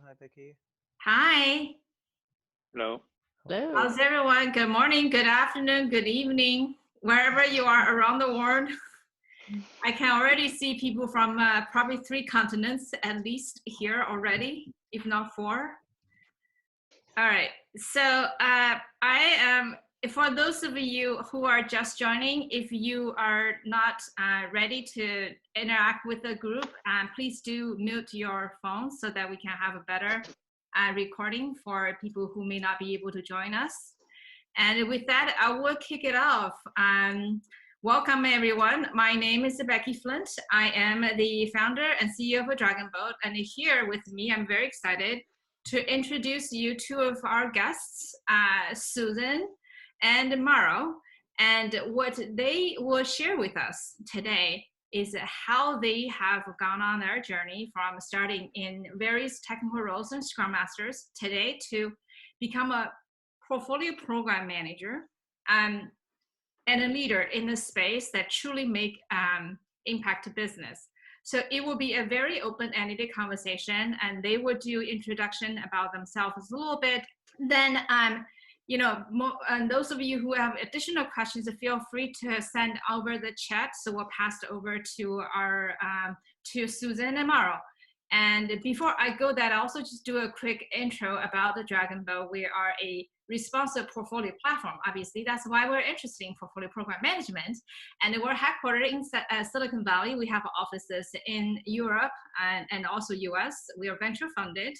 Hi, Becky. Hi. Hello. How's Hello. everyone? Good morning, good afternoon, good evening, wherever you are around the world. I can already see people from probably 3 continents at least here already, if not 4. All right. So I am, for those of you who are just joining, if you are not ready to interact with the group, please do mute your phone so that we can have a better recording for people who may not be able to join us. And with that, I will kick it off. Welcome, everyone. My name is Becky Flint. I am the founder and CEO of Dragonboat. And here with me, I'm very excited to introduce you 2 of our guests, Susan and Mauro. And what they will share with us today is how they have gone on their journey from starting in various technical roles and Scrum Masters today to become a portfolio program manager and a leader in the space that truly make impact to business. So it will be a very open-ended conversation, and they will do introduction about themselves a little bit. Then, and those of you who have additional questions, feel free to send over the chat. So we'll pass it over to our to Susan and Mauro. And before I go that, I'll also just do a quick intro about the Dragonboat. We are a responsive portfolio platform. Obviously, that's why we're interested in portfolio program management. And we're headquartered in Silicon Valley. We have offices in Europe and also US. We are venture funded.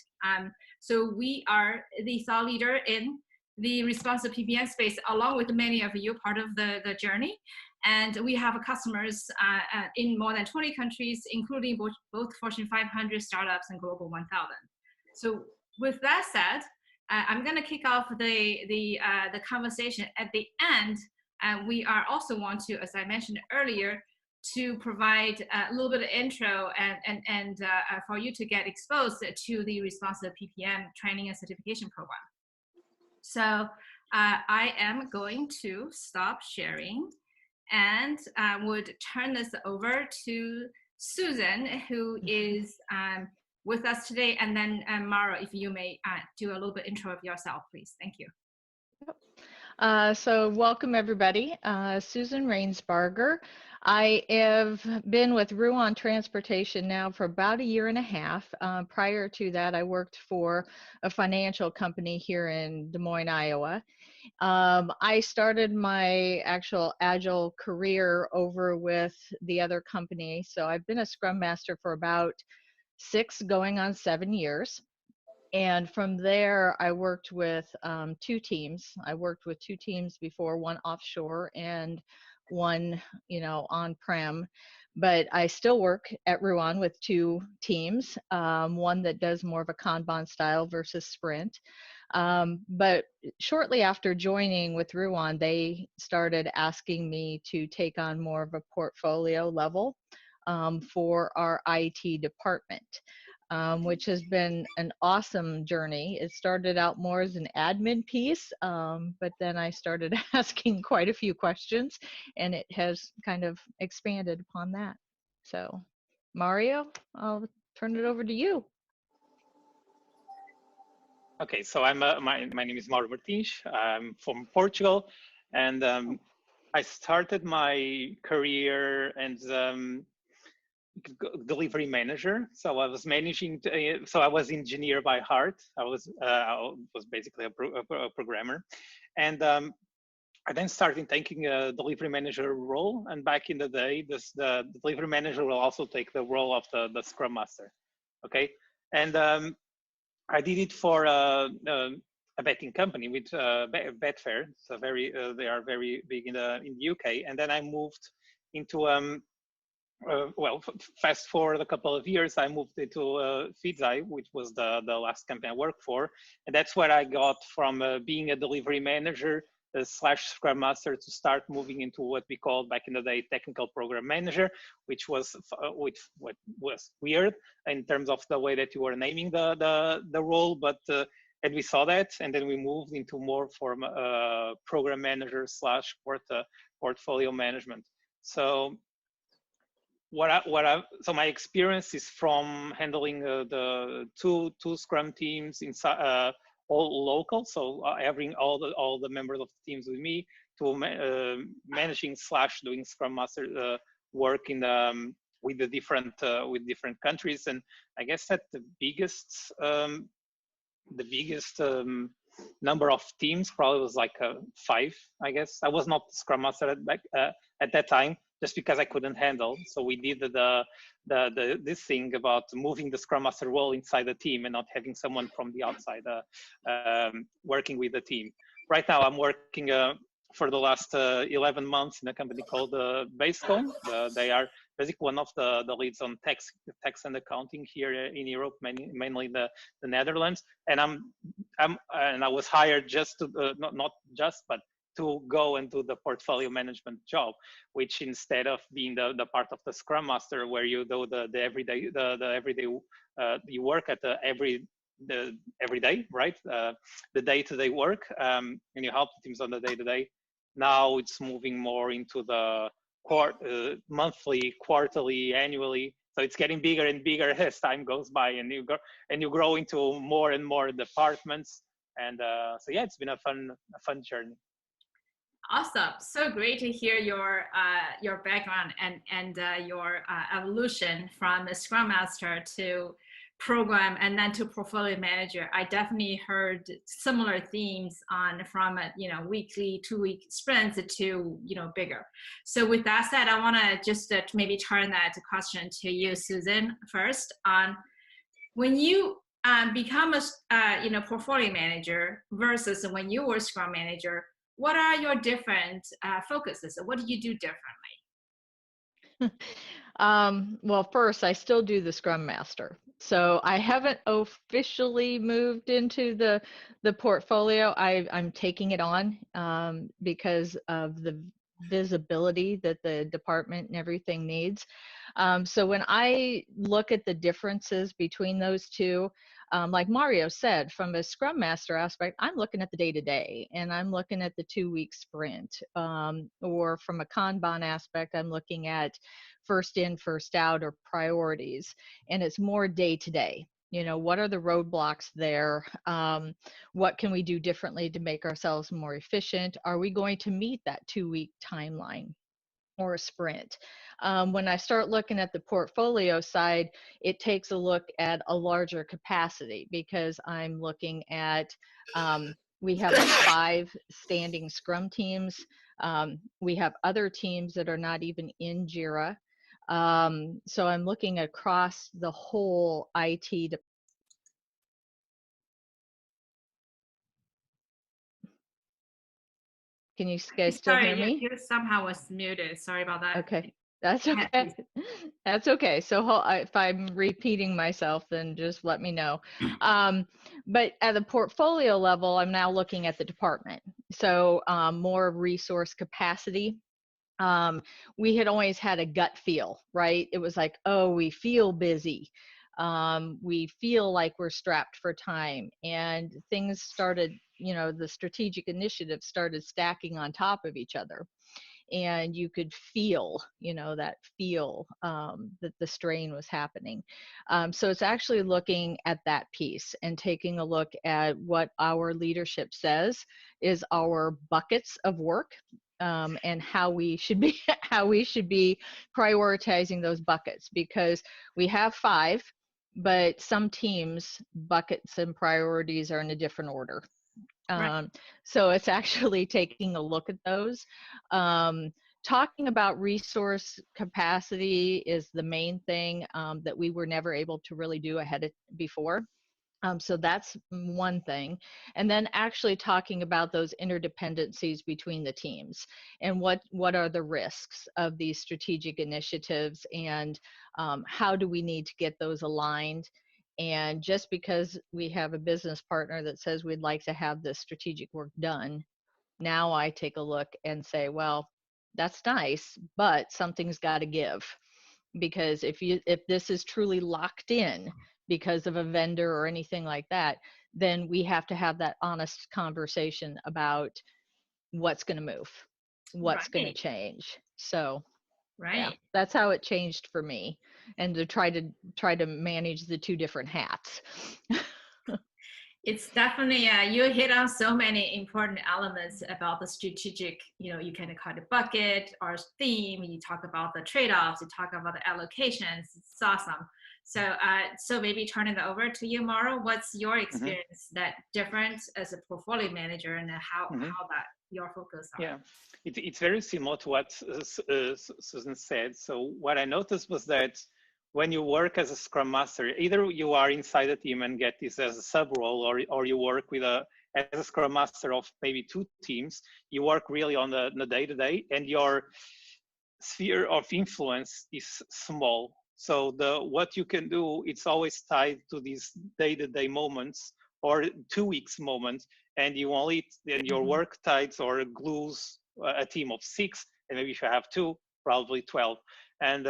So we are the thought leader in the responsive PPM space, along with many of you, part of the journey. And we have customers in more than 20 countries, including both Fortune 500 startups and Global 1000. So with that said, I'm going to kick off the conversation. At the end, we are also want to, as I mentioned earlier, to provide a little bit of intro and for you to get exposed to the responsive PPM training and certification program. So I am going to stop sharing and would turn this over to Susan, who is with us today, and then Mauro, if you may do a little bit intro of yourself, please. Thank you. So welcome everybody. Susan Rainsbarger. I have been with RUAN Transportation now for about 1.5 years. Prior to that, I worked for a financial company here in Des Moines, Iowa. I started my actual Agile career over with the other company. So I've been a Scrum Master for about 6 going on 7 years. And from there, I worked with 2 teams. I worked with 2 teams before, one offshore and one, on-prem. But I still work at RUAN with 2 teams, one that does more of a Kanban style versus sprint. But shortly after joining with RUAN, they started asking me to take on more of a portfolio level for our IT department. Which has been an awesome journey. It started out more as an admin piece, but then I started asking quite a few questions, and it has kind of expanded upon that. So, Mauro, I'll turn it over to you. Okay, so my name is Mauro Martins. I'm from Portugal, and I started my career as delivery manager. So I was managing. So I was engineer by heart. I was basically a programmer, and I then started taking a delivery manager role. And back in the day, the delivery manager will also take the role of the Scrum Master. Okay, and I did it for a betting company with Betfair. So they are very big in the UK. And then I moved into fast forward a couple of years, I moved into Fizai, which was the last company I worked for. And that's where I got from being a delivery manager / Scrum Master to start moving into what we called back in the day technical program manager, which was what was weird in terms of the way that you were naming the role. But and we saw that, and then we moved into more form program manager / portfolio management. So so my experience is from handling the two Scrum teams inside, all local. So having all the members of the teams with me, to managing / doing Scrum Master work in with different countries. And I guess that the biggest number of teams probably was like 5. I guess I was not Scrum Master at that time, just because I couldn't handle. So we did this thing about moving the Scrum Master role inside the team and not having someone from the outside working with the team. Right now, I'm working for the last 11 months in a company called Basecone. They are basically one of the leads on tax and accounting here in Europe, mainly the Netherlands. And I was hired just to not just, but to go and do the portfolio management job, which instead of being the part of the Scrum Master where you do the everyday you work at every day, right? The day-to-day work, and you help the teams on the day-to-day. Now it's moving more into the monthly, quarterly, annually. So it's getting bigger and bigger as time goes by, and you grow into more and more departments. And so yeah, it's been a fun journey. Awesome. So great to hear your background and your evolution from a Scrum Master to program and then to portfolio manager. I definitely heard similar themes from weekly, 2-week sprints to bigger. So with that said, I want to just maybe turn that question to you, Susan, first. On when you become a portfolio manager versus when you were Scrum manager, what are your different focuses? What do you do differently? Well, first, I still do the Scrum Master. So I haven't officially moved into the portfolio. I'm taking it on because of the visibility that the department and everything needs. So when I look at the differences between those two, like Mario said, from a Scrum Master aspect, I'm looking at the day-to-day, and I'm looking at the 2-week sprint. Or from a Kanban aspect, I'm looking at first in, first out, or priorities, and it's more day-to-day. What are the roadblocks there? What can we do differently to make ourselves more efficient? Are we going to meet that 2-week timeline or a sprint? When I start looking at the portfolio side, it takes a look at a larger capacity, because I'm looking at, we have 5 standing Scrum teams. We have other teams that are not even in JIRA. So I'm looking across the whole IT. Can you guys still hear me? You somehow was muted. Sorry about that. Okay, that's okay. That's okay. So if I'm repeating myself, then just let me know. But at the portfolio level, I'm now looking at the department. So more resource capacity. We had always had a gut feel, right? It was like, oh, we feel busy. We feel like we're strapped for time, and things started, the strategic initiatives started stacking on top of each other, and you could feel, that the strain was happening. So it's actually looking at that piece and taking a look at what our leadership says is our buckets of work. And how we should be prioritizing those buckets, because we have 5, but some teams' buckets and priorities are in a different order. Right. So it's actually taking a look at those. Talking about resource capacity is the main thing that we were never able to really do before. So that's one thing. And then actually talking about those interdependencies between the teams, and what are the risks of these strategic initiatives, and how do we need to get those aligned. And just because we have a business partner that says we'd like to have this strategic work done, now I take a look and say, well, that's nice, but something's got to give. Because if this is truly locked in because of a vendor or anything like that, then we have to have that honest conversation about what's going to move, what's going to change. So Yeah, Right. that's how it changed for me, and to try to manage the two different hats. It's definitely, you hit on so many important elements about the strategic, you kind of call it bucket or theme. You talk about the trade-offs, you talk about the allocations. It's awesome. So maybe turning it over to you, Mauro. What's your Hmm. experience that different as a portfolio manager, and how Hmm. that your focus on? Yeah, it's very similar to what Susan said. So what I noticed was that when you work as a Scrum Master, either you are inside the team and get this as a sub role, or you work with as a Scrum Master of maybe two teams. You work really on the day-to-day, and your sphere of influence is small. So what you can do, it's always tied to these day-to-day moments or 2 weeks moments, and you only then your Mhm. work ties or glues a team of 6, and maybe if you have 2, probably 12. And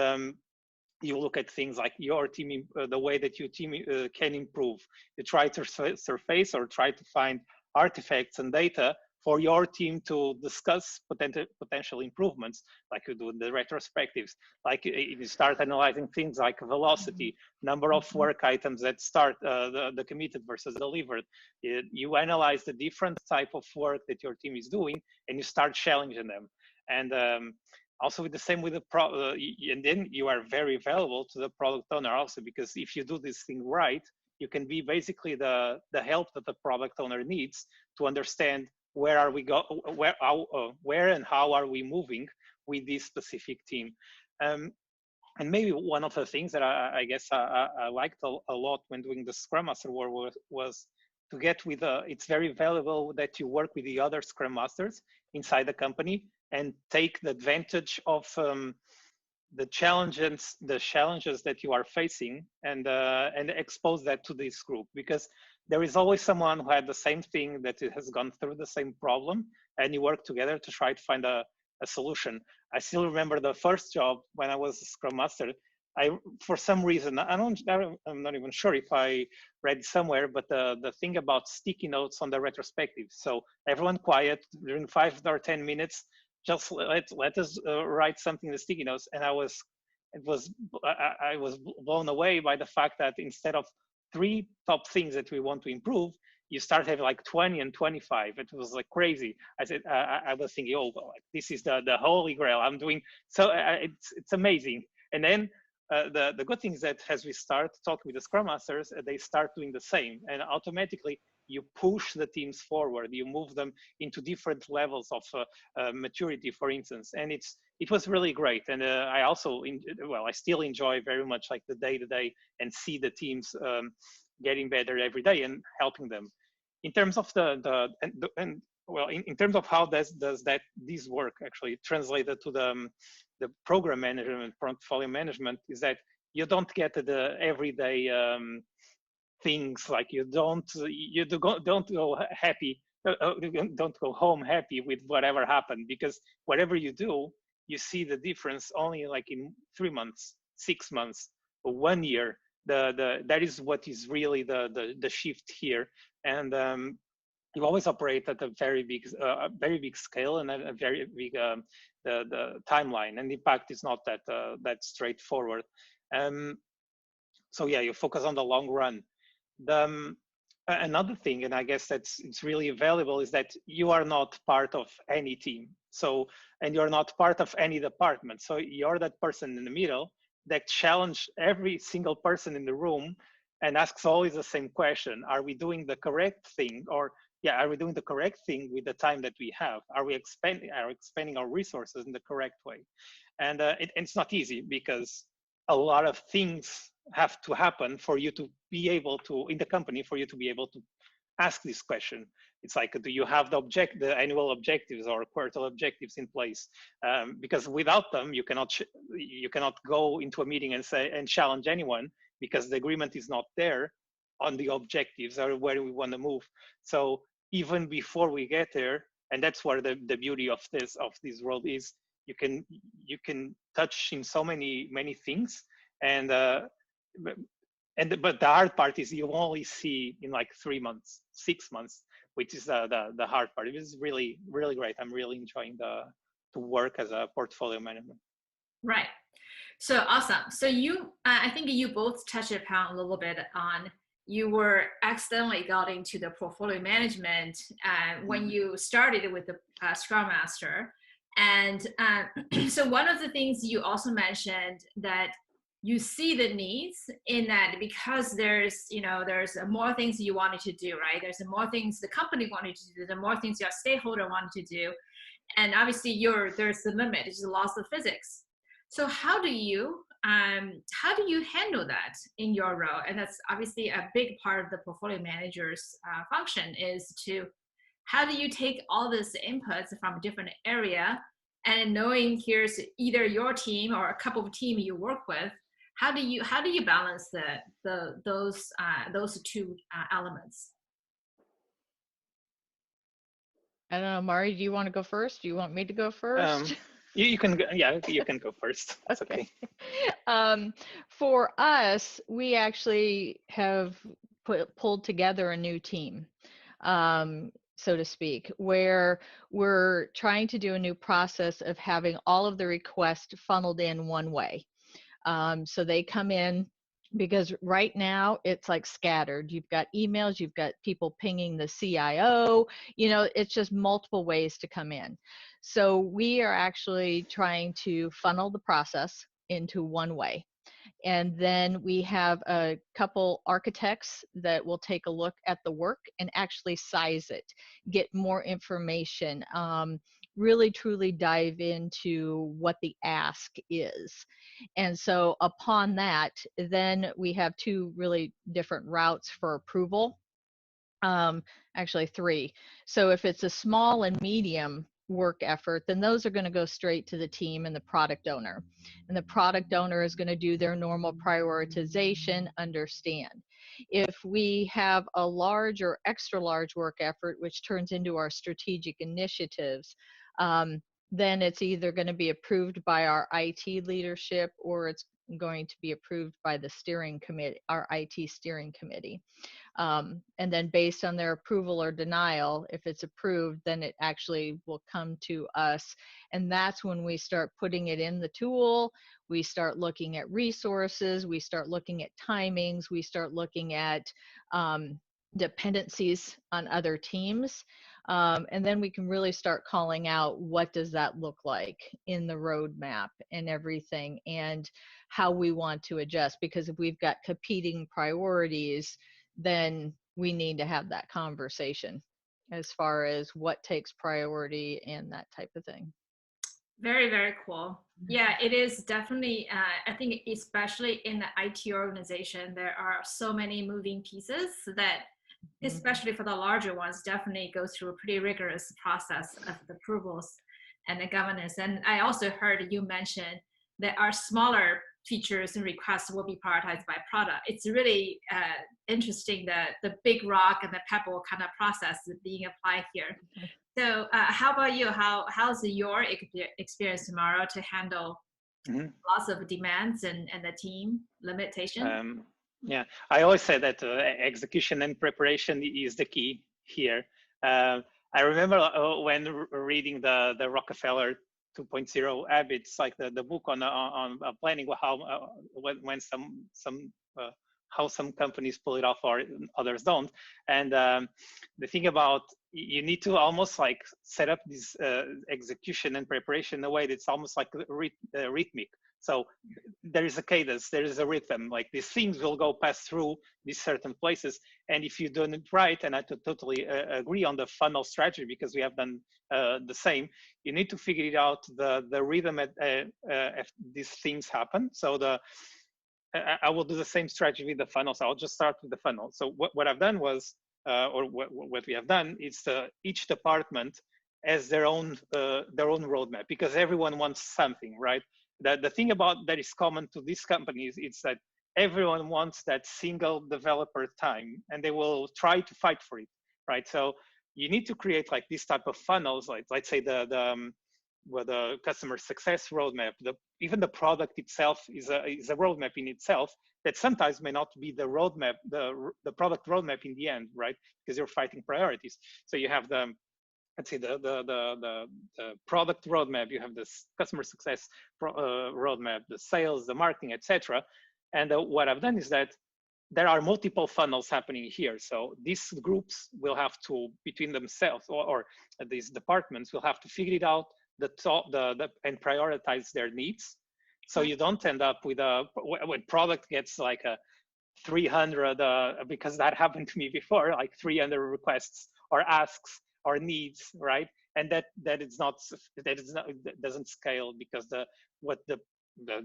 you look at things like your team, the way that your team can improve. You try to surface or try to find artifacts and data for your team to discuss potential improvements, like you do in the retrospectives. Like you start analyzing things like velocity, number of Mhm. work items that start the committed versus delivered. You analyze the different type of work that your team is doing, and you start challenging them. And also with the same with and then you are very valuable to the product owner also, because if you do this thing right, you can be basically the help that the product owner needs to understand where are we where and how are we moving with this specific team. And maybe one of the things that I guess I liked a lot when doing the Scrum Master work was to get with it's very valuable that you work with the other Scrum Masters inside the company and take the advantage of the challenges that you are facing, and expose that to this group, because there is always someone who had the same thing, that has gone through the same problem, and you work together to try to find a solution. I still remember the first job when I was a Scrum Master. For some reason, I'm not even sure if I read somewhere, but the thing about sticky notes on the retrospective. So everyone quiet during 5 or 10 minutes, just let us write something in the sticky notes. And I was blown away by the fact that instead of 3 top things that we want to improve, you start having like 20 and 25. It was like crazy. I said, I was thinking, oh, this is the holy grail. I'm doing so. It's amazing. And then the good thing is that as we start talking with the Scrum Masters, they start doing the same, and automatically you push the teams forward. You move them into different levels of maturity, for instance, and it was really great. And I still enjoy very much like the day-to-day, and see the teams getting better every day and helping them. In terms of in terms of how does that this work actually translated to the program management, portfolio management, is that you don't get the everyday things. Like you don't go happy, don't go home happy with whatever happened, because whatever you do, you see the difference only like in 3 months, 6 months, or 1 year. That is what is really the shift here. And you always operate at a very big scale, and a very big the timeline, and the impact is not that straightforward. um, so yeah, you focus on the long run. Another thing, and I guess it's really valuable, is that you are not part of any team. So, and you're not part of any department. So you're that person in the middle that challenge every single person in the room and asks always the same question: Are we doing the correct thing? Or yeah, are we doing the correct thing with the time that we have? Are we expanding our resources in the correct way? And it's not easy, because a lot of things have to happen for you to be able to, in the company, for you to be able to ask this question. It's like, do you have the annual objectives or quarterly objectives in place? Because without them, you cannot go into a meeting and challenge anyone, because the agreement is not there on the objectives or where we want to move. So even before we get there, and that's where the beauty of this world is, you can touch in so many things. And but the hard part is you only see in like 3 months, 6 months, which is the hard part. It is really really great. I'm really enjoying to work as a portfolio manager. Right. So awesome. So you, I think you both touched upon a little bit on you were accidentally got into the portfolio management when you started with the Scrum Master. And so one of the things you also mentioned that you see the needs in that because there's, you know, there's more things you wanted to do, right? There's more things the company wanted to do, the more things your stakeholder wanted to do. And obviously there's the limit, it's the laws of physics. So how do you handle that in your role? And that's obviously a big part of the portfolio manager's function is to how do you take all this inputs from a different area and knowing here's either your team or a couple of team you work with, how do you balance those two elements? I don't know, Mari, do you want to go first? Do you want me to go first? You can go, yeah, you can go first. It's okay. For us, we actually have pulled together a new team, so to speak, where we're trying to do a new process of having all of the requests funneled in one way. So they come in, because right now it's like scattered. You've got emails, you've got people pinging the CIO, you know, it's just multiple ways to come in. So we are actually trying to funnel the process into one way. And then we have a couple architects that will take a look at the work and actually size it, get more information, really truly dive into what the ask is. And so upon that, then we have two really different routes for approval. Actually three. So if it's a small and medium work effort, then those are going to go straight to the team and the product owner. And the product owner is going to do their normal prioritization, understand. If we have a large or extra large work effort, which turns into our strategic initiatives, then it's either going to be approved by our IT leadership or it's going to be approved by the steering committee, our IT steering committee. And then based on their approval or denial, if it's approved, then it actually will come to us. And that's when we start putting it in the tool. We start looking at resources. We start looking at timings. We start looking at dependencies on other teams. And then we can really start calling out what does that look like in the roadmap and everything and how we want to adjust. Because if we've got competing priorities, then we need to have that conversation as far as what takes priority and that type of thing. Very, very cool. Yeah, it is definitely, I think especially in the IT organization, there are so many moving pieces that, especially for the larger ones, definitely go through a pretty rigorous process of the approvals and the governance. And I also heard you mention that our smaller features and requests will be prioritized by product. It's really interesting that the big rock and the pebble kind of process is being applied here. So how about you? How's your experience, Mauro, to handle lots of demands and the team limitation? Yeah, I always say that execution and preparation is the key here. I remember when reading the Rockefeller 2.0 habits, like the book on planning, how when how some companies pull it off or others don't. And the thing about, you need to almost like set up this execution and preparation in a way that's almost like rhythmic. So there is a cadence, there is a rhythm, like these things will go pass through these certain places. And if you do it right, and I totally agree on the funnel strategy, because we have done the same, you need to figure it out, the rhythm if these things happen. So I will do the same strategy with the funnel. So I'll just start with the funnel. So what I've done was, or what we have done is each department has their own roadmap, because everyone wants something, right? The thing about that is common to these companies is that everyone wants that single developer time, and they will try to fight for it, right? So you need to create like this type of funnels, like let's say the customer success roadmap. Even the product itself is a roadmap in itself that sometimes may not be the roadmap, the product roadmap in the end, right? Because you're fighting priorities. So you have the let's say the product roadmap, you have this customer success roadmap, the sales, the marketing, etc. And what I've done is that there are multiple funnels happening here. So these groups will have to, between themselves, or these departments will have to figure it out, and prioritize their needs. So you don't end up with when product gets like a 300, because that happened to me before, like 300 requests or asks or needs, right? And that doesn't scale, because the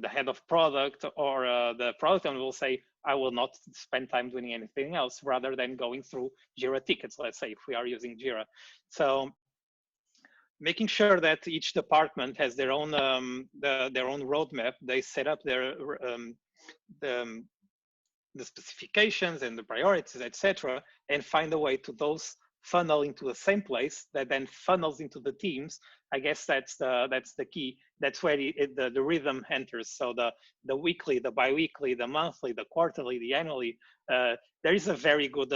head of product or the product owner will say, I will not spend time doing anything else, rather than going through Jira tickets, let's say, if we are using Jira. So making sure that each department has their own their own roadmap, they set up their the specifications and the priorities, etc., and find a way to those funnel into the same place that then funnels into the teams. I guess that's the key. That's where the rhythm enters. So the weekly, the bi-weekly, the monthly, the quarterly, the annually. There is a very good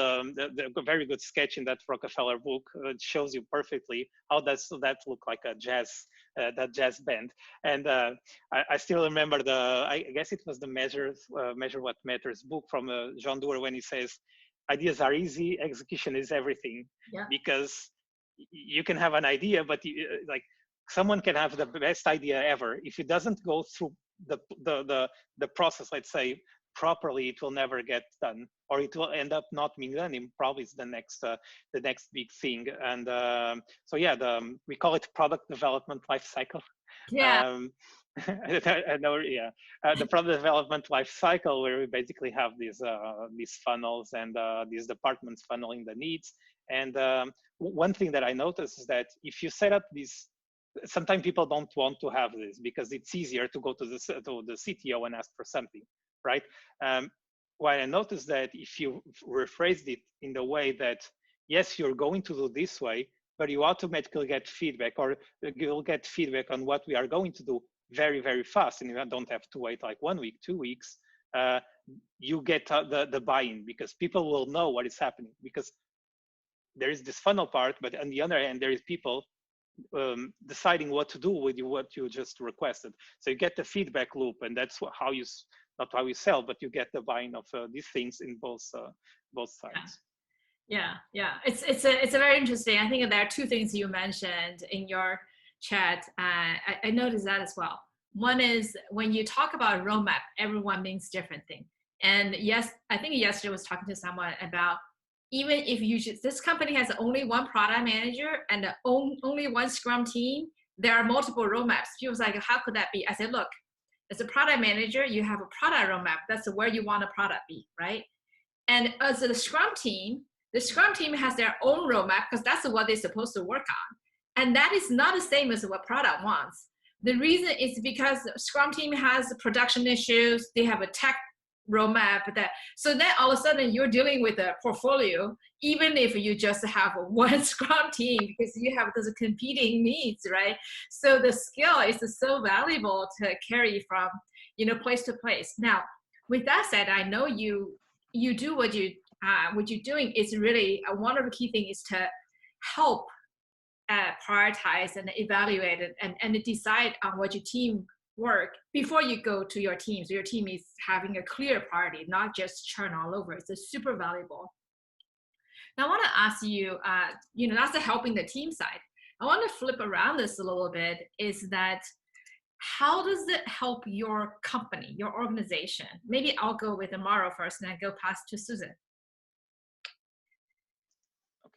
very good sketch in that Rockefeller book. It shows you perfectly how does that look like a jazz that jazz band. And I still remember I guess it was the Measure What Matters book from John Doerr, when he says, ideas are easy, execution is everything. Yeah. Because you can have an idea, but like someone can have the best idea ever. If it doesn't go through the process, let's say, properly, it will never get done, or it will end up not being done. And probably it's the next big thing. And so yeah, we call it product development life cycle. Yeah. I know, yeah. The product development life cycle, where we basically have these funnels and these departments funneling the needs. And one thing that I noticed is that if you set up these, sometimes people don't want to have this because it's easier to go to the CTO and ask for something, right? What I noticed that if you rephrased it in the way that, yes, you're going to do this way, but you automatically get feedback, or you'll get feedback on what we are going to do very, very fast, and you don't have to wait like 1 week, 2 weeks, you get the buy-in, because people will know what is happening, because there is this funnel part, but on the other hand, there is people deciding what to do with what you just requested. So you get the feedback loop, and that's how you, not how you sell, but you get the buy-in of these things in both sides. Yeah. It's a very interesting. I think there are two things you mentioned in your chat. I noticed that as well. One is when you talk about roadmap, everyone means different thing. And yes, I think yesterday I was talking to someone about, even if this company has only one product manager and only one Scrum team, there are multiple roadmaps. People was like, how could that be? I said, look, as a product manager, you have a product roadmap. That's where you want a product be, right? And as the Scrum team has their own roadmap, because that's what they're supposed to work on. And that is not the same as what product wants. The reason is because the Scrum team has production issues. They have a tech roadmap. So then all of a sudden you're dealing with a portfolio, even if you just have one Scrum team, because you have those competing needs, right? So the skill is so valuable to carry from place to place. Now, with that said, I know you do what you're doing is really one of the key things is to help prioritize and evaluate it and decide on what your team work before you go to your team. So your team is having a clear priority, not just churn all over. It's super valuable. Now I want to ask you, that's the helping the team side. I want to flip around this a little bit, is that how does it help your company, your organization? Maybe I'll go with Mauro first and then go past to Susan.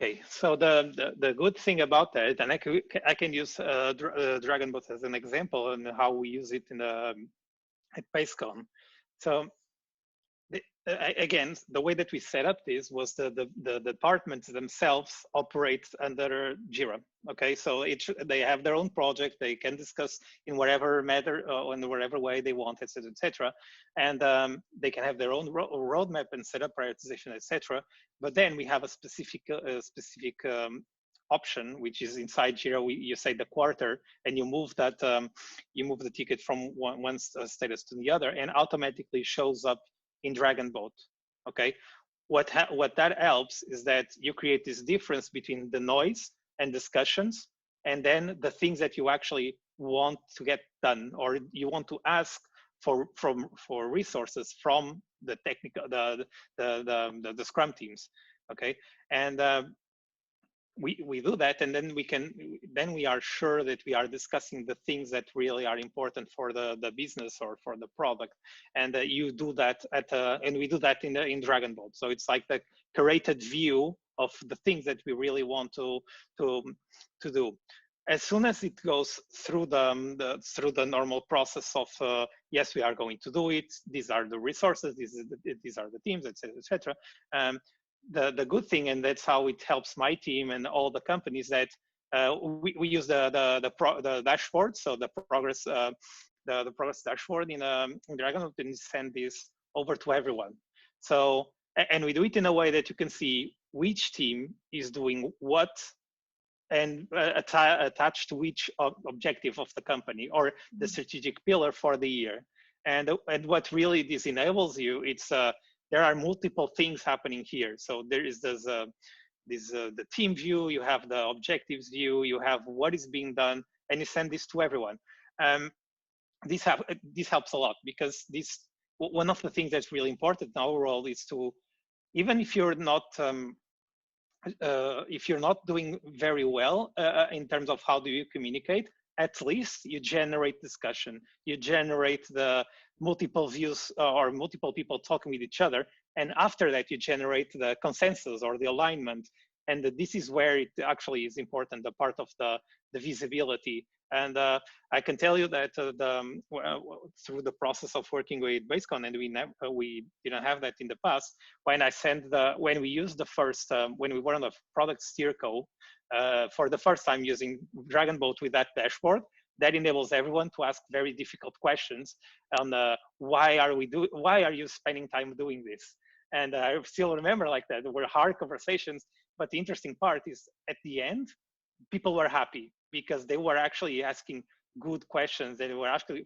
Okay, so the good thing about that, and I can use Dragonboat as an example and how we use it at Basecone. So again, the way that we set up this was the departments themselves operate under Jira. Okay, so they have their own project. They can discuss in whatever matter or in whatever way they want, etc., etc. And they can have their own roadmap and set up prioritization, etc. But then we have a specific option, which is inside Jira. You say the quarter, and you move that you move the ticket from one status to the other, and automatically shows up in Dragonboat. Okay, what that helps is that you create this difference between the noise and discussions, and then the things that you actually want to get done, or you want to ask for resources from the technical the Scrum teams. Okay, and we do that, and then we are sure that we are discussing the things that really are important for the business or for the product, and you do that and we do that in Dragonboat. So it's like the curated view of the things that we really want to do. As soon as it goes through the normal process of yes, we are going to do it, these are the resources, these are the teams, etc., etc. The good thing, and that's how it helps my team and all the companies, that we use the dashboard, so the progress dashboard in Dragonboat, and send this over to everyone. So, and we do it in a way that you can see which team is doing what, and attached to which objective of the company or the strategic pillar for the year. And what really this enables you, it's there are multiple things happening here. So there is the team view, you have the objectives view, you have what is being done, and you send this to everyone. This helps a lot, because one of the things that's really important in our role is to, even if you're not doing very well in terms of how do you communicate, at least you generate discussion, you generate the multiple views or multiple people talking with each other, and after that you generate the consensus or the alignment. And this is where it actually is important, the part of the visibility. And I can tell you that through the process of working with Basecone, and we didn't have that in the past. When we used the first, when we were on the product steerco for the first time using Dragonboat with that dashboard, that enables everyone to ask very difficult questions on why are you spending time doing this? And I still remember like that. There were hard conversations, but the interesting part is at the end, people were happy because they were actually asking good questions. They were actually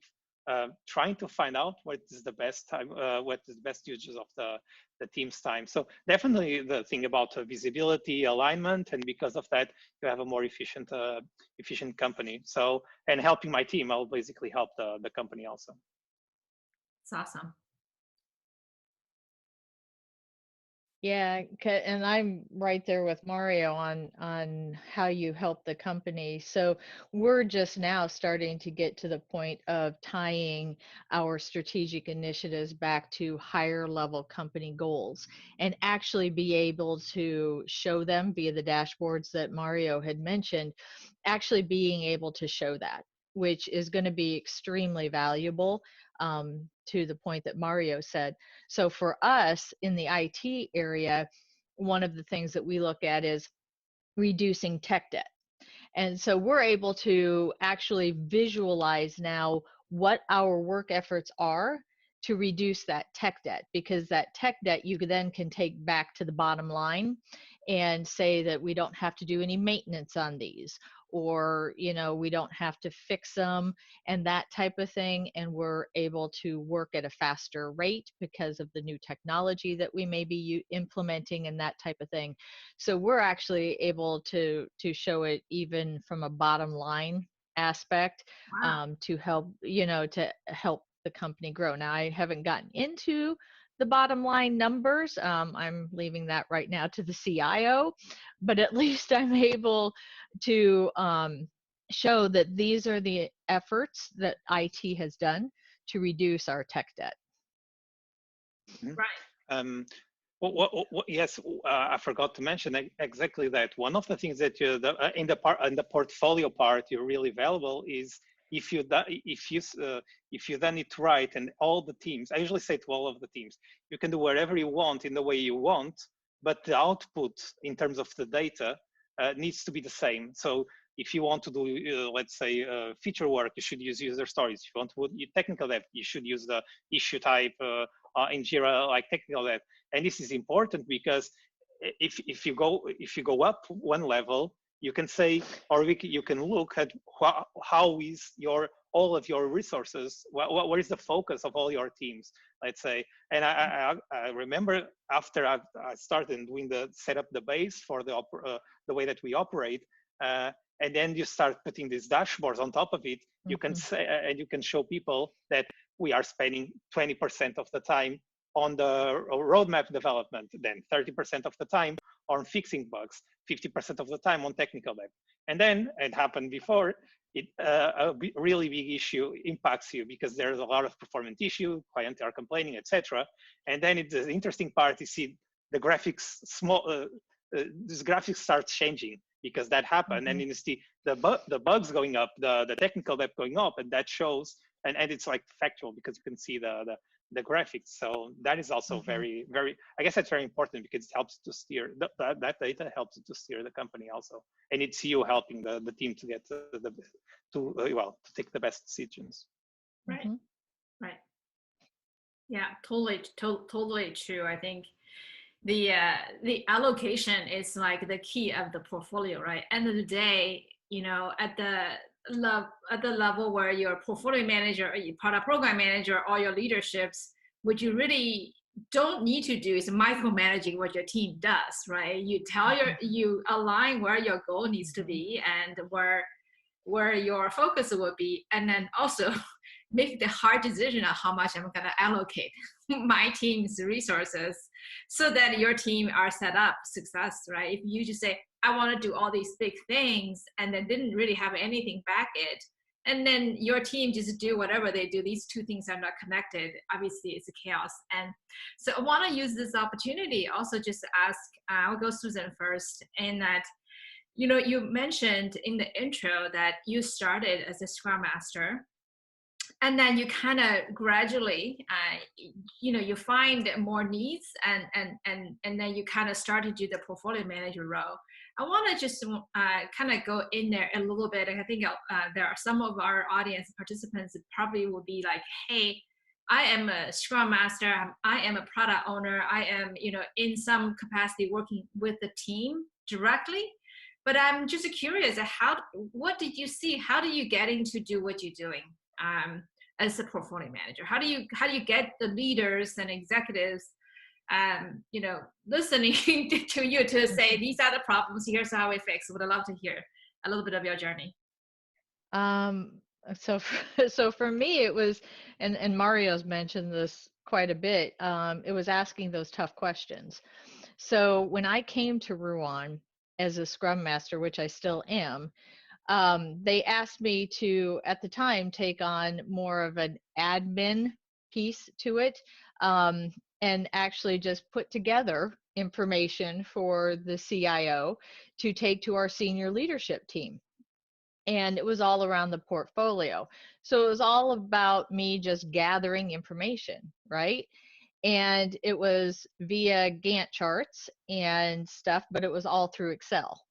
trying to find out what is the best time, what is the best uses of the team's time. So definitely the thing about visibility, alignment, and because of that, you have a more efficient company. So, and helping my team, I'll basically help the company also. It's awesome. Yeah, and I'm right there with Mauro on how you help the company. So we're just now starting to get to the point of tying our strategic initiatives back to higher level company goals, and actually be able to show them via the dashboards that Mauro had mentioned, actually being able to show that, which is going to be extremely valuable, to the point that Mauro said. So for us in the IT area, one of the things that we look at is reducing tech debt. And so we're able to actually visualize now what our work efforts are to reduce that tech debt, because that tech debt you then can take back to the bottom line and say that we don't have to do any maintenance on these, or we don't have to fix them and that type of thing, and we're able to work at a faster rate because of the new technology that we may be implementing and that type of thing. So we're actually able to show it even from a bottom line aspect. Wow. To help the company grow. Now, I haven't gotten into the bottom line numbers. I'm leaving that right now to the CIO, but at least I'm able to show that these are the efforts that IT has done to reduce our tech debt. Right. Yes, I forgot to mention exactly that. One of the things that in the portfolio part, you're really valuable is if you've done it right, and all the teams, I usually say to all of the teams, you can do whatever you want in the way you want, but the output in terms of the data needs to be the same. So if you want to do, let's say, feature work, you should use user stories. If you want to do technical dev, you should use the issue type in Jira, like technical dev. And this is important because if you go up one level, you can say, or you can look at how is all of your resources, what is the focus of all your teams, let's say. And I remember after I started doing set up the base for the way that we operate, and then you start putting these dashboards on top of it. You can say, and you can show people that we are spending 20% of the time on the roadmap development, then 30% of the time on fixing bugs, 50% of the time on technical debt. And then it happened before, a really big issue impacts you because there's a lot of performance issue, clients are complaining, etc. And then the interesting part is see the graphics this graphics starts changing because that happened, and you see the bugs going up, the technical debt going up, and that shows, and it's like factual because you can see the graphics. So that is also very, I guess that's very important because it helps to steer that data helps to steer the company also, and it's you helping the team to get to take the best decisions. Right. Right. Yeah, totally true. I think the allocation is like the key of the portfolio, right? End of the day, you know, at the level where your portfolio manager or your product program manager or your leaderships, what you really don't need to do is micromanaging what your team does, right? You tell you align where your goal needs to be and where your focus will be, and then also make the hard decision of how much I'm going to allocate my team's resources so that your team are set up success, right? If you just say, I want to do all these big things and then didn't really have anything back it, and then your team just do whatever they do, these two things are not connected, obviously it's a chaos. And so I want to use this opportunity also just to ask, I'll go Susan first, in that, you know, you mentioned in the intro that you started as a Scrum Master, and then you kind of gradually, you know, you find more needs, and then you kind of started to do the portfolio manager role. I want to just kind of go in there a little bit. I think there are some of our audience participants that probably will be like, hey, I am a Scrum Master, I am a product owner, I am, you know, in some capacity working with the team directly. But I'm just curious, what did you see? How do you get into do what you're doing as a portfolio manager? How do you get the leaders and executives, you know, listening to you to say these are the problems, here's how we fix? Would love to hear a little bit of your journey. So for me, it was, and Mario's mentioned this quite a bit. It was asking those tough questions. So when I came to RUAN as a Scrum Master, which I still am, they asked me to, at the time, take on more of an admin piece to it, and actually just put together information for the CIO to take to our senior leadership team. And it was all around the portfolio. So it was all about me just gathering information, right? And it was via Gantt charts and stuff, but it was all through Excel.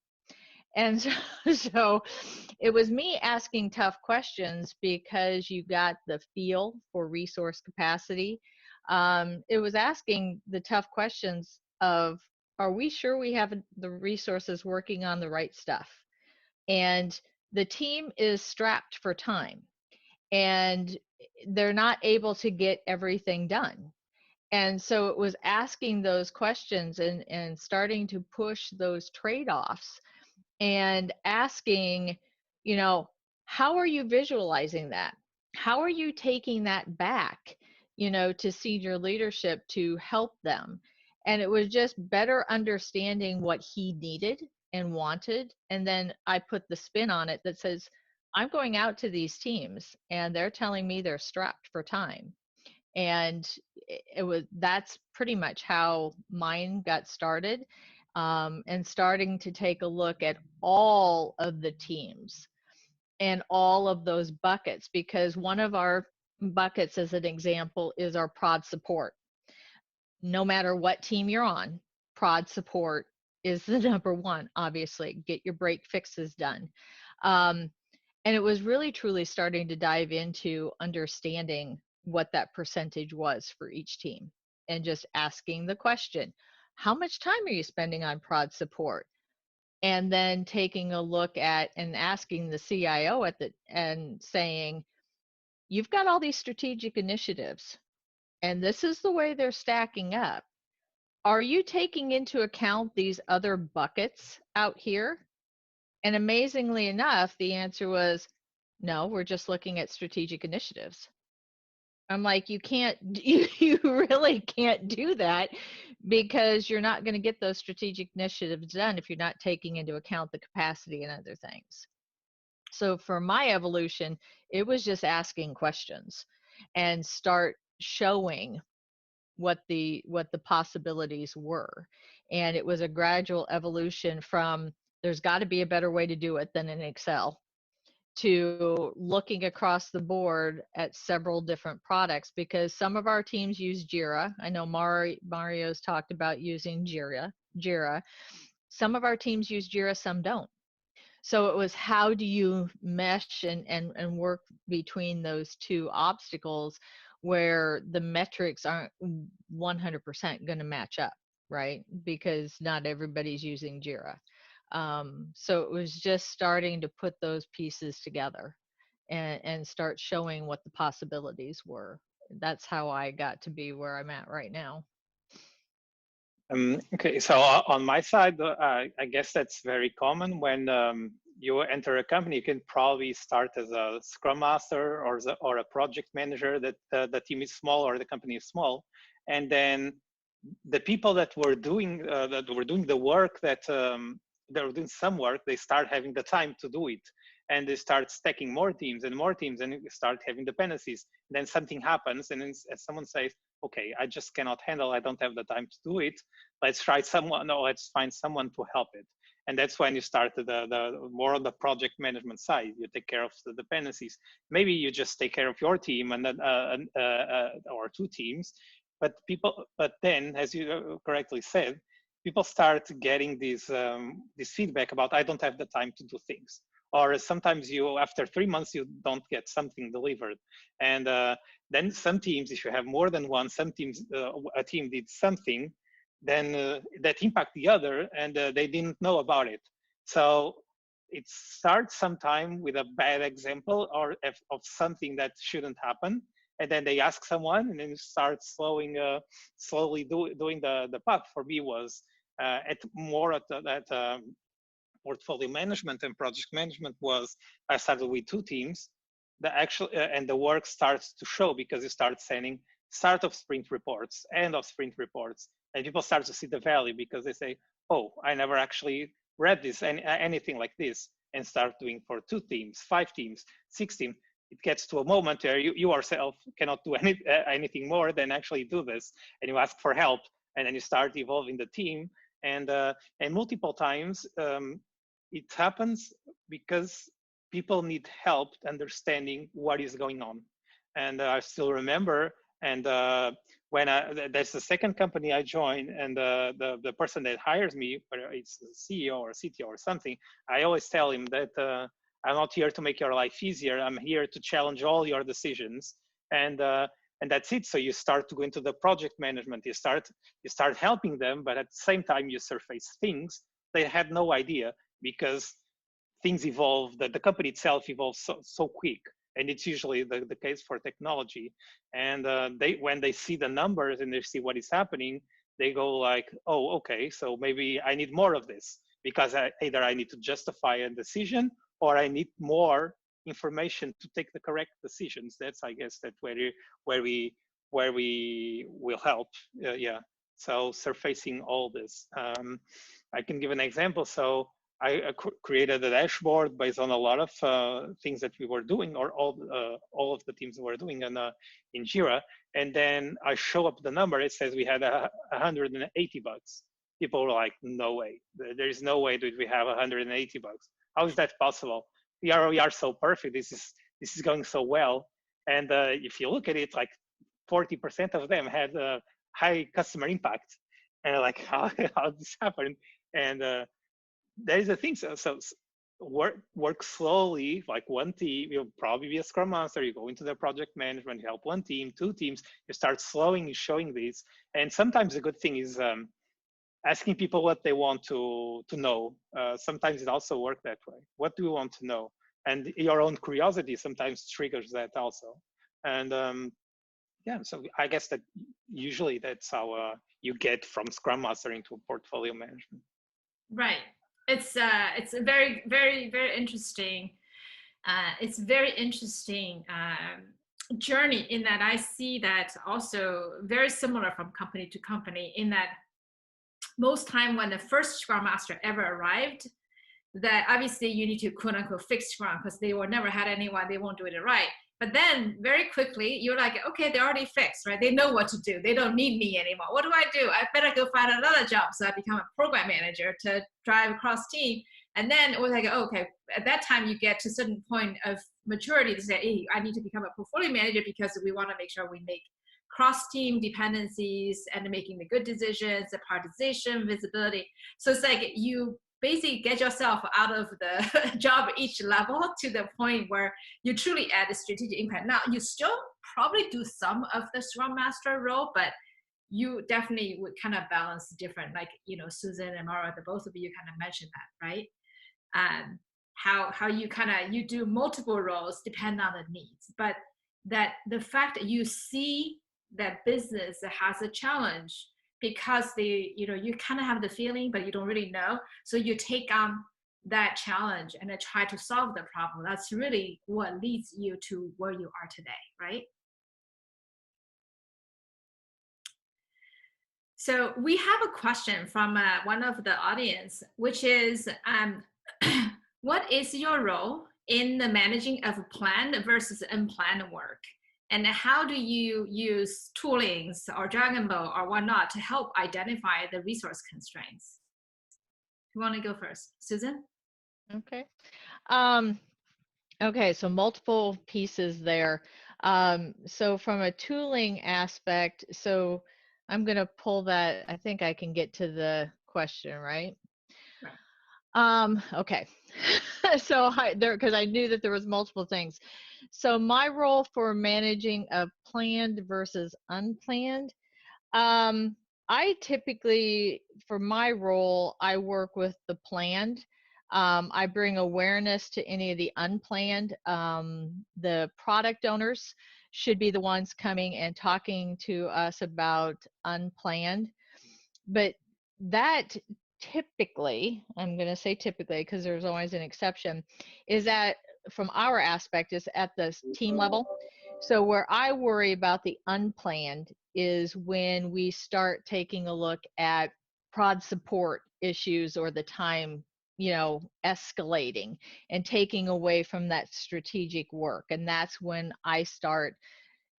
And so it was me asking tough questions because you got the feel for resource capacity. It was asking the tough questions of, are we sure we have the resources working on the right stuff? And the team is strapped for time and they're not able to get everything done. And so it was asking those questions and starting to push those trade-offs and asking, you know, how are you visualizing that? How are you taking that back, you know, to senior leadership to help them? And it was just better understanding what he needed and wanted. And then I put the spin on it that says, I'm going out to these teams and they're telling me they're strapped for time. And that's pretty much how mine got started, and starting to take a look at all of the teams and all of those buckets, because one of our buckets, as an example, is our prod support. No matter what team you're on, prod support is the number one, obviously. Get your break fixes done. And it was really truly starting to dive into understanding what that percentage was for each team and just asking the question, how much time are you spending on prod support? And then taking a look at and asking the CIO and saying, you've got all these strategic initiatives and this is the way they're stacking up. Are you taking into account these other buckets out here? And amazingly enough, the answer was, no, we're just looking at strategic initiatives. I'm like, you can't, you really can't do that, because you're not going to get those strategic initiatives done if you're not taking into account the capacity and other things. So for my evolution, it was just asking questions and start showing what the possibilities were. And it was a gradual evolution from, there's got to be a better way to do it than in Excel, to looking across the board at several different products, because some of our teams use Jira. I know Mario's talked about using Jira. Some of our teams use Jira, some don't. So it was, how do you mesh and work between those two obstacles where the metrics aren't 100% going to match up, right? Because not everybody's using Jira. So it was just starting to put those pieces together and start showing what the possibilities were. That's how I got to be where I'm at right now. Okay, so on my side, I guess that's very common. When you enter a company, you can probably start as a Scrum Master or a project manager, that the team is small or the company is small. And then the people that were doing the work, that they were doing some work, they start having the time to do it. And they start stacking more teams, and you start having dependencies. Then something happens, and then someone says, okay, I just cannot handle, I don't have the time to do it. Let's try someone, or let's find someone to help it. And that's when you start the more on the project management side. You take care of the dependencies. Maybe you just take care of your team and then or two teams. But then, as you correctly said, people start getting this feedback about, I don't have the time to do things. Or sometimes after 3 months, you don't get something delivered. And then some teams, if you have more than one, some teams, a team did something, then that impact the other, and they didn't know about it. So it starts sometime with a bad example or of something that shouldn't happen. And then they ask someone, and then you start slowly doing the path. For me was at that portfolio management and project management was, I started with two teams. And the work starts to show, because you start sending start of sprint reports, end of sprint reports, and people start to see the value, because they say, oh, I never actually read this anything like this, and start doing for 2 teams, 5 teams, 6 teams. It gets to a moment where you yourself cannot do anything more than actually do this, and you ask for help, and then you start evolving the team. And multiple times it happens because people need help understanding what is going on. And I still remember, and when that's the second company I joined, and the person that hires me, whether it's a CEO or a CTO or something, I always tell him that I'm not here to make your life easier. I'm here to challenge all your decisions. And that's it. So you start to go into the project management. You start helping them, but at the same time you surface things they had no idea, because things evolve, that the company itself evolves so quick. And it's usually the case for technology. And when they see the numbers and they see what is happening, they go like, oh, okay, so maybe I need more of this, because either I need to justify a decision, or I need more information to take the correct decisions. That's, I guess, that where we will help. Yeah. So surfacing all this. I can give an example. So I created a dashboard based on a lot of things that we were doing, or all of the teams were doing in Jira. And then I show up the number. It says we had 180 bugs. People were like, no way. There is no way that we have 180 bugs. How is that possible? We are so perfect. This is going so well. And if you look at it, like 40% of them had high customer impact. And like, how did this happen? And there is a thing. So work slowly, like one team. You'll probably be a Scrum Master. You go into the project management, you help one team, 2 teams. You start slowing and showing this. And sometimes a good thing is asking people what they want to know. Sometimes it also works that way. What do you want to know? And your own curiosity sometimes triggers that also. And yeah, so I guess that usually that's how you get from Scrum Master into portfolio management. Right. It's a very, very, very interesting. It's very interesting journey in that I see that also very similar from company to company in that most time when the first Scrum Master ever arrived, that obviously you need to quote unquote fix Scrum because they will never had anyone, they won't do it right. But then very quickly you're like, okay, they're already fixed, right? They know what to do. They don't need me anymore. What do? I better go find another job. So I become a program manager to drive across team. And then it was like, okay, at that time you get to a certain point of maturity to say, hey, I need to become a portfolio manager because we want to make sure we make cross-team dependencies and making the good decisions, the prioritization, visibility. So it's like you basically get yourself out of the job at each level to the point where you truly add a strategic impact. Now, you still probably do some of the Scrum Master role, but you definitely would kind of balance different, like, you know, Susan and Mauro, the both of you kind of mentioned that, right? How you kind of, you do multiple roles depend on the needs, but that the fact that you see that business has a challenge because they, you know, you kind of have the feeling, but you don't really know. So you take on that challenge and try to solve the problem. That's really what leads you to where you are today, right? So we have a question from one of the audience, which is, what is your role in the managing of planned versus unplanned work? And how do you use toolings or Dragonboat or whatnot to help identify the resource constraints? Who want to go first? Susan? Okay. Okay, so multiple pieces there. So from a tooling aspect, so I'm going to pull that. I think I can get to the question, right? Okay. So because I knew that there was multiple things. So my role for managing a planned versus unplanned, I typically, for my role, I work with the planned. I bring awareness to any of the unplanned. The product owners should be the ones coming and talking to us about unplanned. But that typically, I'm going to say typically because there's always an exception, is that from our aspect is at the team level. So where I worry about the unplanned is when we start taking a look at prod support issues or the time, you know, escalating and taking away from that strategic work. And that's when I start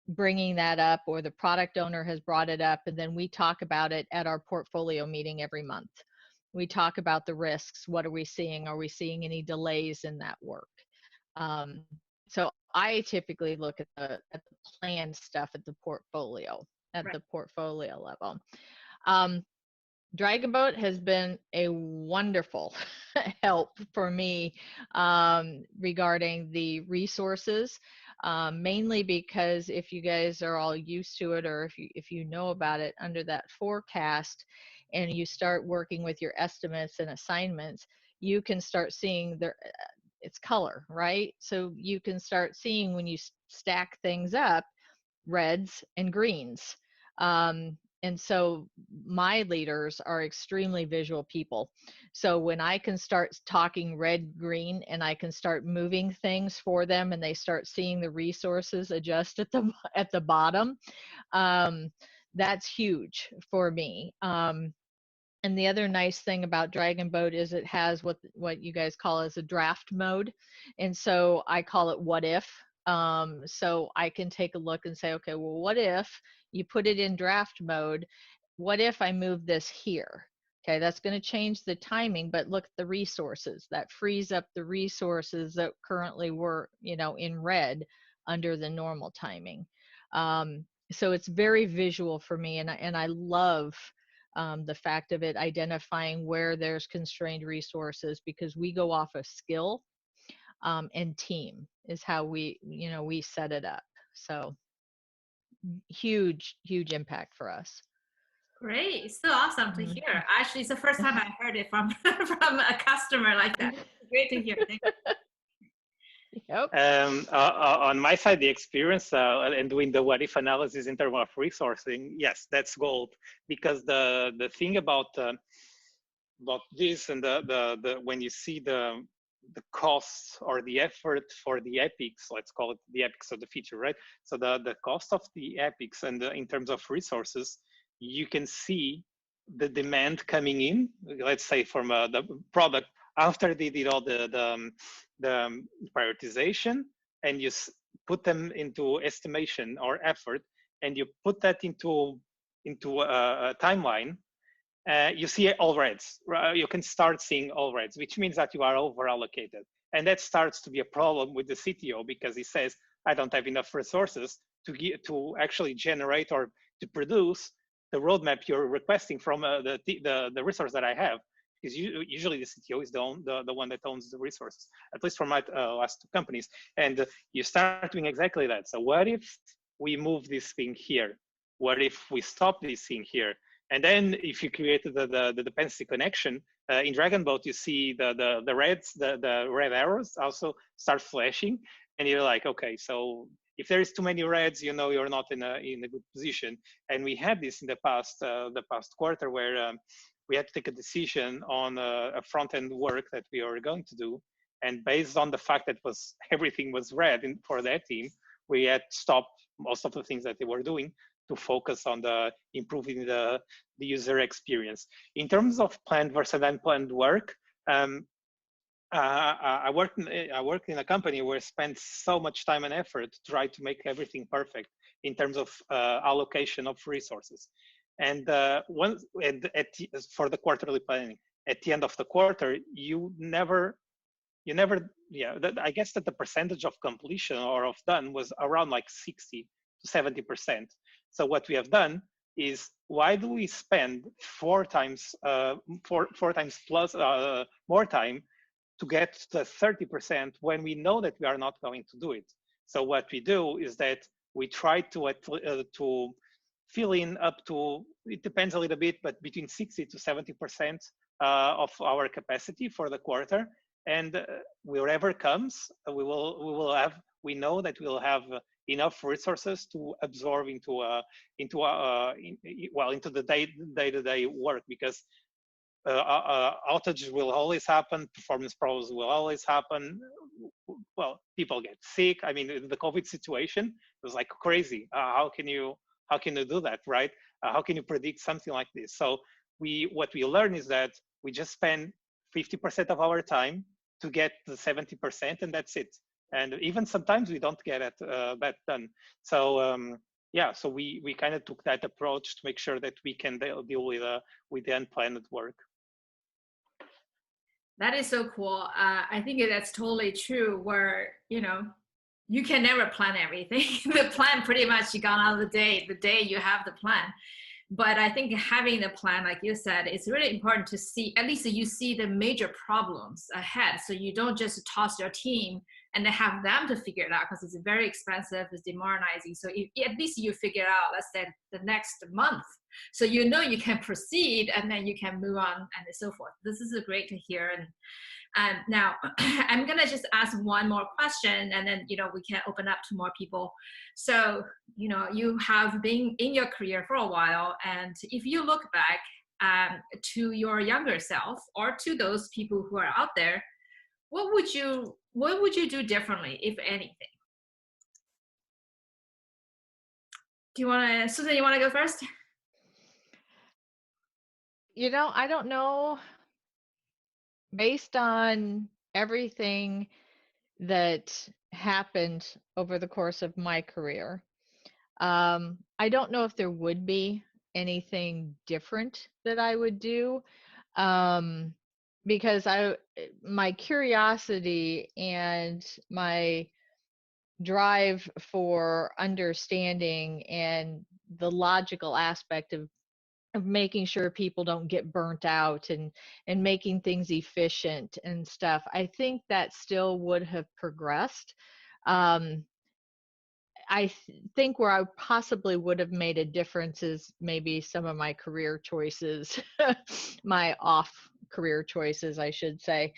bringing that up, or the product owner has brought it up, and then we talk about it at our portfolio meeting every month. We talk about the risks. What are we seeing? Are we seeing any delays in that work? So I typically look at the planned stuff at the portfolio level. Dragonboat has been a wonderful help for me regarding the resources, mainly because if you guys are all used to it, or if you know about it, under that forecast and you start working with your estimates and assignments, you can start seeing it's color, right? So you can start seeing when you stack things up, reds and greens. And so my leaders are extremely visual people. So when I can start talking red, green, and I can start moving things for them, and they start seeing the resources adjust at the bottom, that's huge for me. And the other nice thing about Dragonboat is it has what you guys call as a draft mode. And so I call it what if. So I can take a look and say, okay, well, what if you put it in draft mode? What if I move this here? Okay, that's going to change the timing, but look at the resources. That frees up the resources that currently were, you know, in red under the normal timing. So it's very visual for me, and I love the fact of it identifying where there's constrained resources, because we go off of skill and team is how we set it up. So huge impact for us. Great, so awesome to hear. Actually, it's the first time I heard it from from a customer like that. Great to hear. Thank you. Yep. On my side, the experience and doing the what if analysis in terms of resourcing, yes, that's gold. Because the thing about about this, and the when you see the cost or the effort for the epics, let's call it the epics of the feature, right? So the cost of the epics and in terms of resources, you can see the demand coming in, let's say from the product after they did all the prioritization, and you put them into estimation or effort, and you put that into a timeline. You see all reds. You can start seeing all reds, which means that you are over allocated. And that starts to be a problem with the CTO, because he says, I don't have enough resources to actually generate or to produce the roadmap you're requesting from the resource that I have. Because usually the CTO is the one that owns the resources, at least for my last two companies. And you start doing exactly that. So what if we move this thing here? What if we stop this thing here? And then if you create the dependency connection, in Dragonboat, you see the red arrows also start flashing, and you're like, okay, so if there is too many reds, you know you're not in a good position. And we had this in the past quarter, where we had to take a decision on a front-end work that we were going to do. And based on the fact that everything was red for that team, we had stopped most of the things that they were doing to focus on improving the user experience. In terms of planned versus unplanned work, I worked in a company where I spent so much time and effort to try to make everything perfect in terms of allocation of resources. And for the quarterly planning, at the end of the quarter, I guess that the percentage of completion or of done was around like 60 to 70%. So what we have done is, why do we spend four times plus more time to get to 30% when we know that we are not going to do it? So what we do is that we try to fill in up to, it depends a little bit, but between 60 to 70% of our capacity for the quarter. And wherever comes, we know that we'll have enough resources to absorb into the day-to-day work, because outages will always happen, performance problems will always happen. Well, people get sick. I mean, the COVID situation was like crazy. How can you do that, right? How can you predict something like this? So what we learn is that we just spend 50% of our time to get the 70%, and that's it. And even sometimes we don't get that done. So so we kind of took that approach to make sure that we can deal with the unplanned work. That is so cool. I think that's totally true, where, you can never plan everything. The plan pretty much gone out of the day you have the plan. But I think having the plan, like you said, it's really important to see, at least you see the major problems ahead. So you don't just toss your team and then have them to figure it out, because it's very expensive, it's demoralizing. So at least you figure out, let's say, the next month. So you can proceed, and then you can move on and so forth. This is great to hear. And now I'm gonna just ask one more question, and then we can open up to more people. So you have been in your career for a while, and if you look back to your younger self, or to those people who are out there, what would you do differently, if anything? Susan, you want to go first? I don't know. Based on everything that happened over the course of my career, I don't know if there would be anything different that I would do, because my curiosity and my drive for understanding and the logical aspect of making sure people don't get burnt out and making things efficient and stuff, I think that still would have progressed. I think where I possibly would have made a difference is maybe some of my career choices, my off career choices, I should say.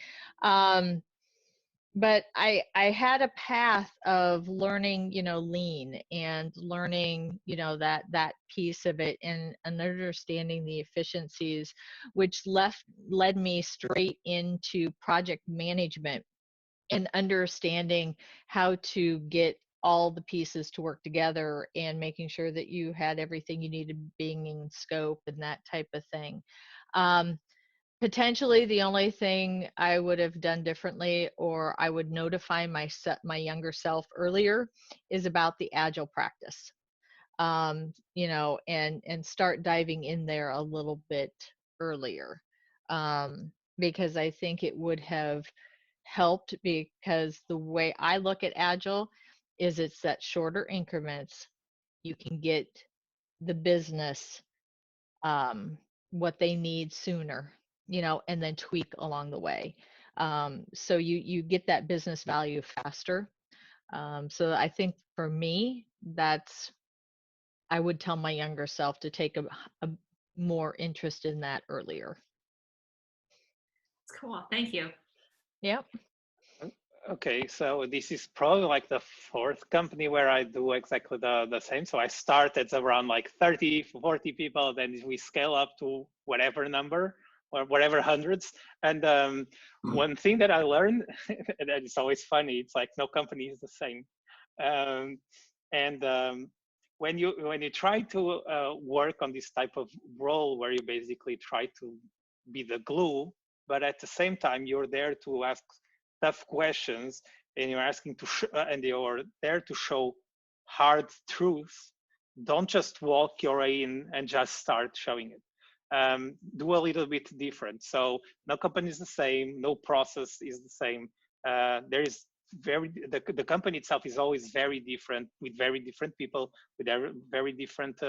but I had a path of learning, lean and learning, that piece of it and understanding the efficiencies, which led me straight into project management and understanding how to get all the pieces to work together and making sure that you had everything you needed being in scope and that type of thing. Potentially the only thing I would have done differently, or I would notify my younger self earlier, is about the Agile practice. And start diving in there a little bit earlier, because I think it would have helped, because the way I look at Agile is it's that shorter increments. You can get the business what they need sooner, and then tweak along the way. So you get that business value faster. So I think for me, I would tell my younger self to take a more interest in that earlier. Cool. Thank you. Yep. Okay, so this is probably like the fourth company where I do exactly the same. So I started around like 30, 40 people, then we scale up to whatever number or whatever hundreds. And one thing that I learned, and it's always funny, it's like no company is the same. When you try to work on this type of role where you basically try to be the glue, but at the same time you're there to ask tough questions, and you're asking and you're there to show hard truths. Don't just walk your way in and just start showing it. Do a little bit different. So no company is the same, no process is the same. There is the company itself is always very different, with very different people, with very different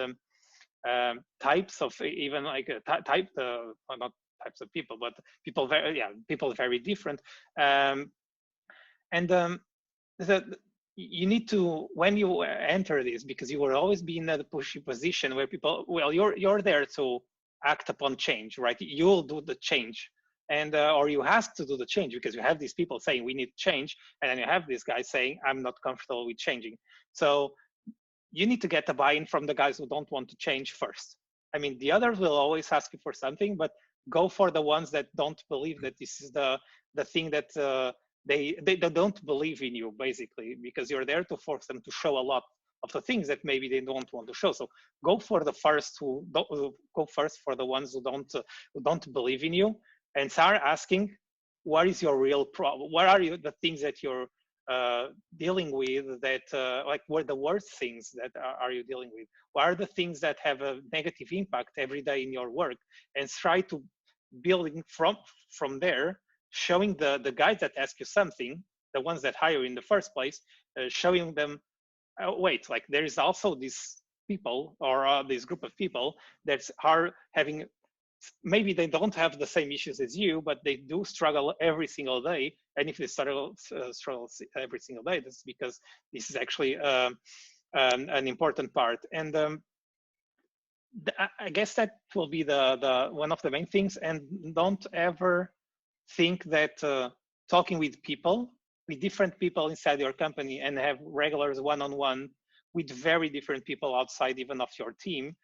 types of, even like well, not types of people, but people very different. You need to, when you enter this, because you will always be in a pushy position where people, well, you're there to act upon change, right? You'll do the change, and or you ask to do the change, because you have these people saying we need change, and then you have this guy saying I'm not comfortable with changing. So you need to get the buy-in from the guys who don't want to change first. I mean, the others will always ask you for something, but go for the ones that don't believe that this is the thing that they don't believe in you, basically, because you're there to force them to show a lot of the things that maybe they don't want to show. So go for the first who don't, go first for the ones who don't believe in you, and start asking, what is your real problem? What are the things that you're dealing with, that like, what are the worst things that are you dealing with? What are the things that have a negative impact every day in your work? And try to building from there, showing the guys that ask you something, the ones that hire you in the first place, showing them, wait, like there is also these people, or this group of people that are having, maybe they don't have the same issues as you, but they do struggle every single day. And if they struggle every single day, that's because this is actually an important part. And I guess that will be the one of the main things. And don't ever think that talking with people, with different people inside your company, and have regulars one-on-one with very different people outside even of your team,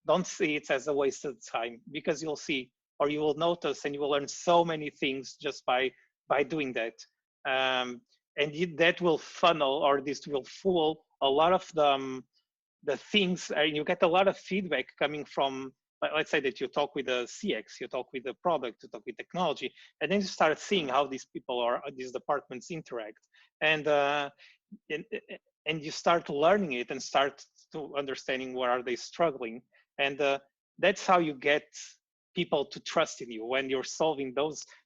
don't see it as a waste of time, because you'll see, or you will notice, and you will learn so many things just by doing that. And that will funnel, or this will fuel a lot of the things, and you get a lot of feedback coming from, let's say that you talk with the CX, you talk with the product, you talk with technology, and then you start seeing how these people or these departments interact, and you start learning it, and start to understanding where are they struggling. And that's how you get people to trust in you, when you're solving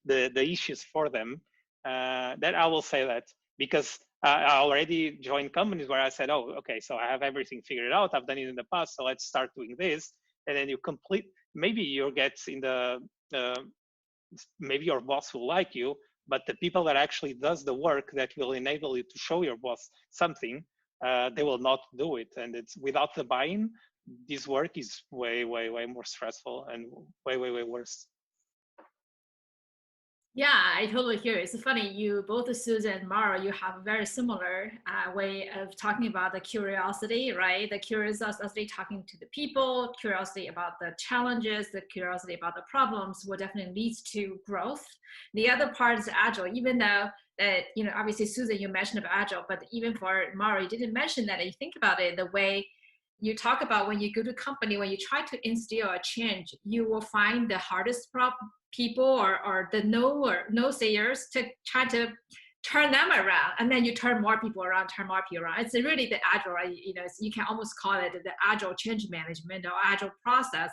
the issues for them. That I will say that, because I already joined companies where I said, oh, okay, so I have everything figured out, I've done it in the past, so let's start doing this. And then you complete, maybe you get in the maybe your boss will like you, but the people that actually does the work that will enable you to show your boss something, they will not do it. And it's without the buy-in, this work is way more stressful and way worse. Yeah, I totally hear it. It's funny, you both Susan and Mauro, you have a very similar way of talking about the curiosity, right? The curiosity talking to the people, curiosity about the challenges, the curiosity about the problems will definitely leads to growth. The other part is Agile, even though that, obviously Susan, you mentioned about Agile, but even for Mauro, you didn't mention that. And you think about it, the way you talk about when you go to company, when you try to instill a change, you will find the hardest people or the no sayers to try to turn them around, and then you turn more people around. It's really the Agile, right? You can almost call it the Agile change management or Agile process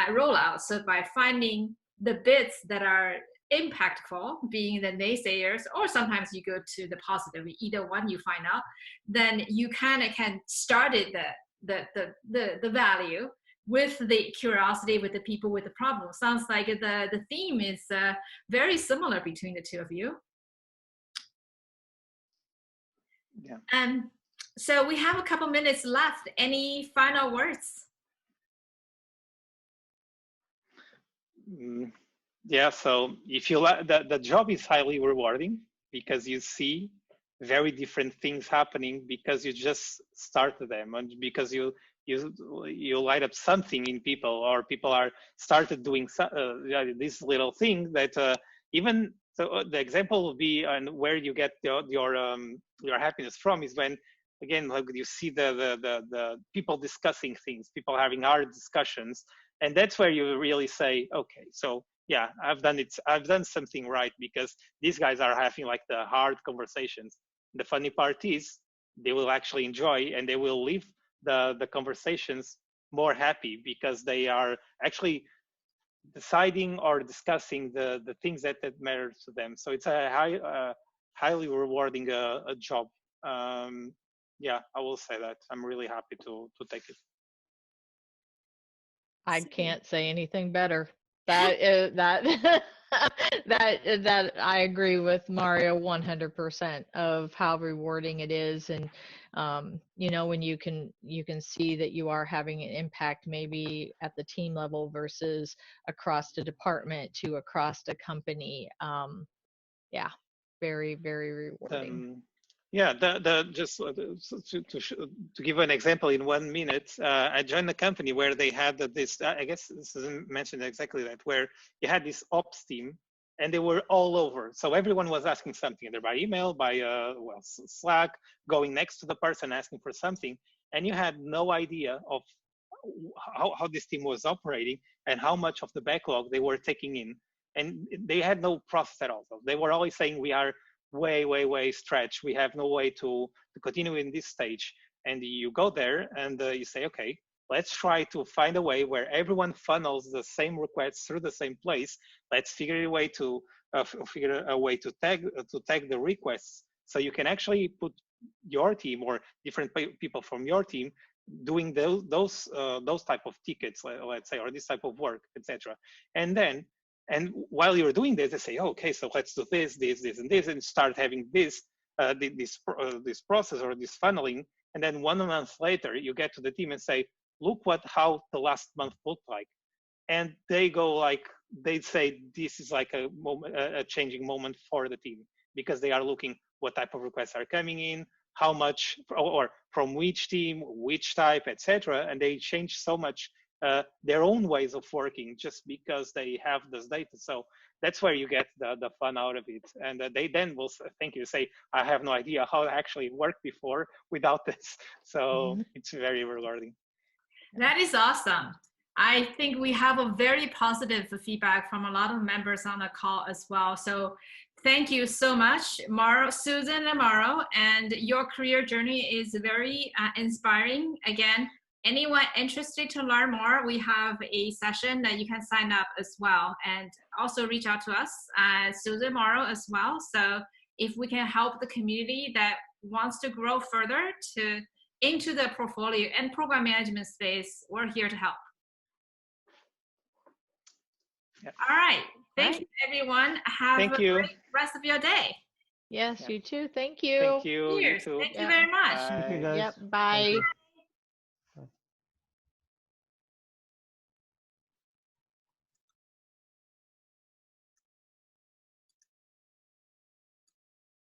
rollout. So by finding the bits that are impactful, being the naysayers, or sometimes you go to the positive, either one you find out, then you kind of can start it the value with the curiosity, with the people, with the problem. Sounds like the theme is very similar between the two of you. Yeah. So we have a couple minutes left. Any final words? Yeah, so if you like, the job is highly rewarding because you see very different things happening because you just started them, and because you light up something in people, or people are started doing this little thing that even so the example will be, and where you get your happiness from is when, again, like you see the people discussing things, people having hard discussions, and that's where you really say, okay, so yeah, I've done something right, because these guys are having like the hard conversations. The funny part is they will actually enjoy, and they will leave the conversations more happy because they are actually deciding or discussing the things that matter to them. So it's a highly rewarding a job. Yeah, I will say that I'm really happy to take it. I can't say anything better. That is that that I agree with Mario 100% of how rewarding it is. And when you can see that you are having an impact, maybe at the team level versus across the department to across the company. Yeah, very, very rewarding. Yeah, just to give an example in 1 minute, I joined a company where they had this, I guess this isn't mentioned exactly that, where you had this ops team, and they were all over. So everyone was asking something, either by email, by Slack, going next to the person asking for something, and you had no idea of how this team was operating and how much of the backlog they were taking in. And they had no process at all. So they were always saying, we are way stretched. We have no way to continue in this stage. And you go there and you say, okay, let's try to find a way where everyone funnels the same requests through the same place. Let's figure a way to tag the requests, so you can actually put your team or different people from your team doing those type of tickets, let's say, or this type of work, etc. And while you're doing this, they say, oh, okay, so let's do this, and this, and start having this process or this funneling. And then 1 month later, you get to the team and say, look how the last month looked like. And they go like, they say this is like a changing moment for the team, because they are looking what type of requests are coming in, how much, or from which team, which type, etc. And they change so much their own ways of working just because they have this data. So that's where you get the fun out of it. And they then will thank you, say, I have no idea how it actually worked before without this. So it's very rewarding. That is awesome. I think we have a very positive feedback from a lot of members on the call as well. So thank you so much, Mauro, Susan and Mauro, and your career journey is very inspiring. Again, anyone interested to learn more, we have a session that you can sign up as well, and also reach out to us, Susan, Mauro as well. So if we can help the community that wants to grow further into the portfolio and program management space, we're here to help. Yep. All right. Thank you, everyone. Have a great rest of your day. Yes, you too. Thank you. Thank you. Cheers. Thank you very much. Bye. Yep. Bye.